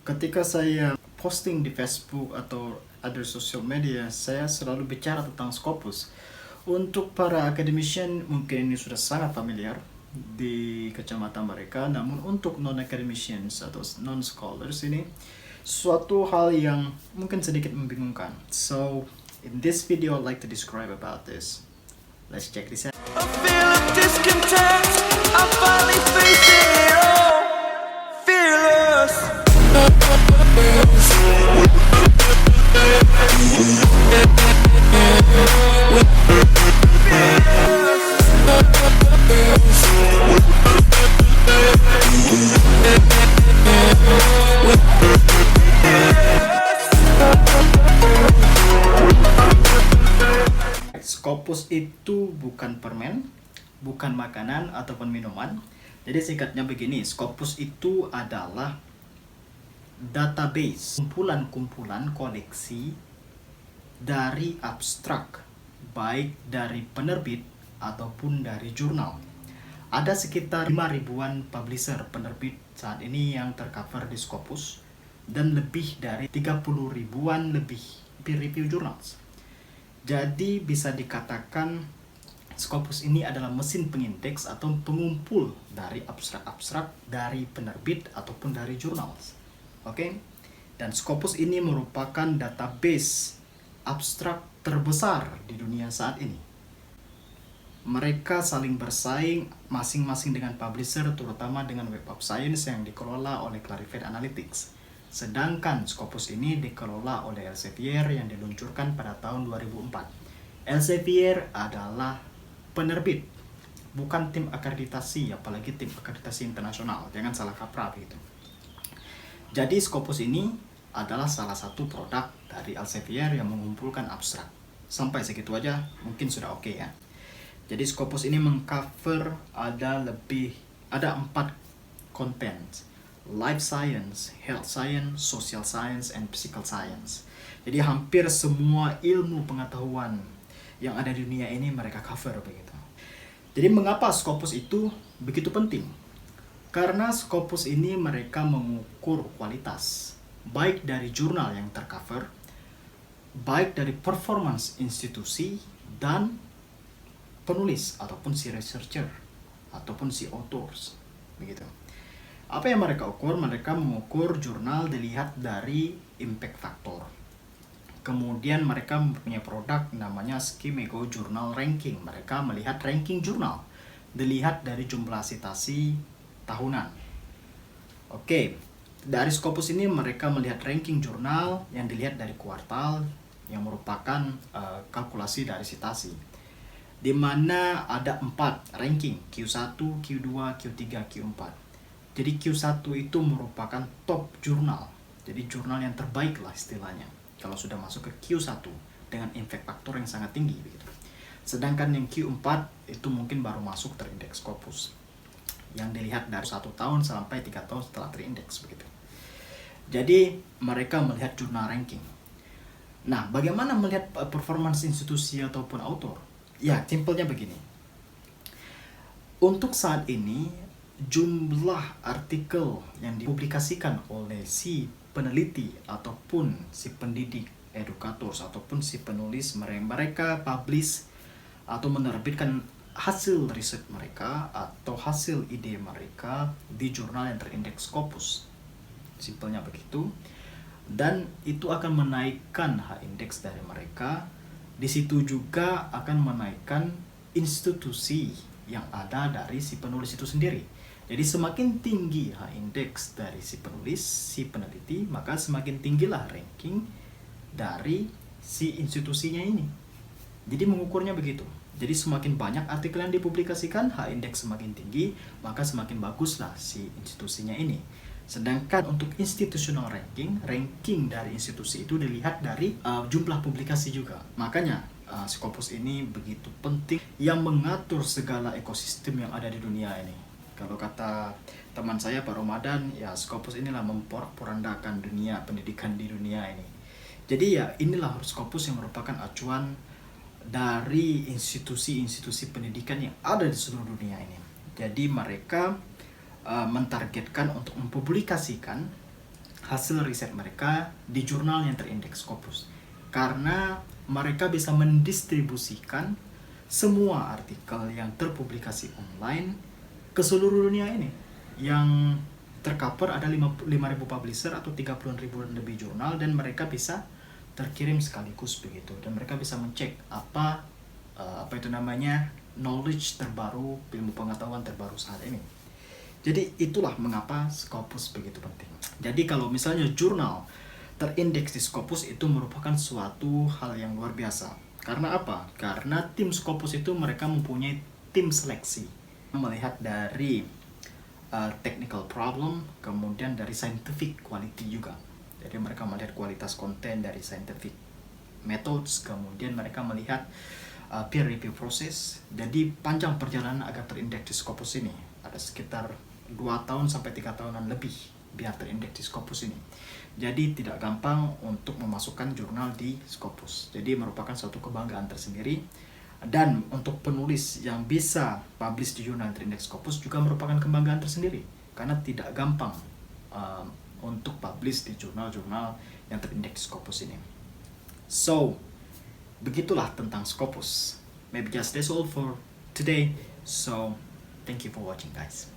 Ketika saya posting di Facebook atau other social media, saya selalu bicara tentang Scopus. Untuk para academician mungkin ini sudah sangat familiar di kacamata mereka, namun untuk non-academicians atau non-scholars ini suatu hal yang mungkin sedikit membingungkan. So, in this video I'd like to describe about this. Let's check this out. A feel of discontent, I'm finally facing it all. Fearless. Scopus itu bukan permen, bukan makanan ataupun minuman. Jadi singkatnya begini, Scopus itu adalah database, kumpulan-kumpulan koleksi dari abstrak, baik dari penerbit ataupun dari jurnal. Ada sekitar 5 ribuan publisher penerbit saat ini yang tercover di Scopus dan lebih dari 30 ribuan lebih peer review journals. Jadi bisa dikatakan Scopus ini adalah mesin pengindeks atau pengumpul dari abstrak-abstrak dari penerbit ataupun dari jurnal. Oke? Dan Scopus ini merupakan database abstrak terbesar di dunia saat ini. Mereka saling bersaing masing-masing dengan publisher, terutama dengan Web of Science yang dikelola oleh Clarified Analytics. Sedangkan Scopus ini dikelola oleh Elsevier yang diluncurkan pada tahun 2004. Elsevier adalah penerbit, bukan tim akreditasi, apalagi tim akreditasi internasional. Jangan salah kaprah begitu. Jadi Scopus ini adalah salah satu produk dari Elsevier yang mengumpulkan abstrak. Sampai segitu aja mungkin sudah oke ya. Jadi Scopus ini mengcover ada 4 content. Life Science, Health Science, Social Science, and Physical Science. Jadi hampir semua ilmu pengetahuan yang ada di dunia ini mereka cover begitu. Jadi mengapa Scopus itu begitu penting? Karena Scopus ini mereka mengukur kualitas baik dari jurnal yang tercover, baik dari performance institusi dan penulis ataupun si researcher ataupun si authors begitu. Apa yang mereka ukur? Mereka mengukur jurnal dilihat dari impact factor. Kemudian mereka mempunyai produk namanya Schimego Journal Ranking. Mereka melihat ranking jurnal dilihat dari jumlah citasi tahunan. Oke, dari Scopus ini mereka melihat ranking jurnal yang dilihat dari kuartal yang merupakan kalkulasi dari citasi. Di mana ada 4 ranking, Q1, Q2, Q3, Q4. Jadi Q1 itu merupakan top jurnal. Jadi jurnal yang terbaik lah istilahnya. Kalau sudah masuk ke Q1 dengan impact factor yang sangat tinggi begitu. Sedangkan yang Q4 itu mungkin baru masuk terindeks Scopus. Yang dilihat dari 1 tahun sampai 3 tahun setelah terindeks begitu. Jadi mereka melihat jurnal ranking. Nah, bagaimana melihat performance institusi ataupun author? Ya, simpelnya begini. Untuk saat ini jumlah artikel yang dipublikasikan oleh si peneliti ataupun si pendidik edukator ataupun si penulis, mereka publish atau menerbitkan hasil riset mereka atau hasil ide mereka di jurnal yang terindeks Scopus. Simpelnya begitu. Dan itu akan menaikkan H-index dari mereka. Di situ juga akan menaikkan institusi yang ada dari si penulis itu sendiri. Jadi semakin tinggi H-index dari si penulis, si peneliti, maka semakin tinggilah ranking dari si institusinya ini. Jadi mengukurnya begitu. Jadi semakin banyak artikel yang dipublikasikan, H-index semakin tinggi, maka semakin baguslah si institusinya ini. Sedangkan untuk institutional ranking dari institusi itu dilihat dari jumlah publikasi juga. Makanya Scopus ini begitu penting yang mengatur segala ekosistem yang ada di dunia ini. Kalau kata teman saya Pak Ramadan, ya Scopus inilah memporak-porandakan dunia pendidikan di dunia ini. Jadi ya inilah Scopus yang merupakan acuan dari institusi-institusi pendidikan yang ada di seluruh dunia ini. Jadi mereka mentargetkan untuk mempublikasikan hasil riset mereka di jurnal yang terindeks Scopus. Karena mereka bisa mendistribusikan semua artikel yang terpublikasi online ke seluruh dunia ini. Yang tercover ada 5.000 publisher atau 30.000 lebih jurnal, dan mereka bisa terkirim sekaligus begitu, dan mereka bisa mencek apa itu namanya knowledge terbaru, ilmu pengetahuan terbaru saat ini. Jadi itulah mengapa Scopus begitu penting. Jadi kalau misalnya jurnal terindeks di Scopus itu merupakan suatu hal yang luar biasa. Karena apa? Karena tim Scopus itu mereka mempunyai tim seleksi melihat dari technical problem, kemudian dari scientific quality juga. Jadi mereka melihat kualitas konten dari scientific methods, kemudian mereka melihat peer review proses. Jadi panjang perjalanan agar terindeks di Scopus ini. Ada sekitar 2 tahun sampai 3 tahunan lebih biar terindeks di Scopus ini. Jadi tidak gampang untuk memasukkan jurnal di Scopus. Jadi merupakan suatu kebanggaan tersendiri. Dan untuk penulis yang bisa publish di jurnal terindeks Scopus juga merupakan kebanggaan tersendiri. Karena tidak gampang untuk publish di jurnal-jurnal yang terindeks Scopus ini. So, begitulah tentang Scopus. Maybe just that's all for today. So, thank you for watching, guys.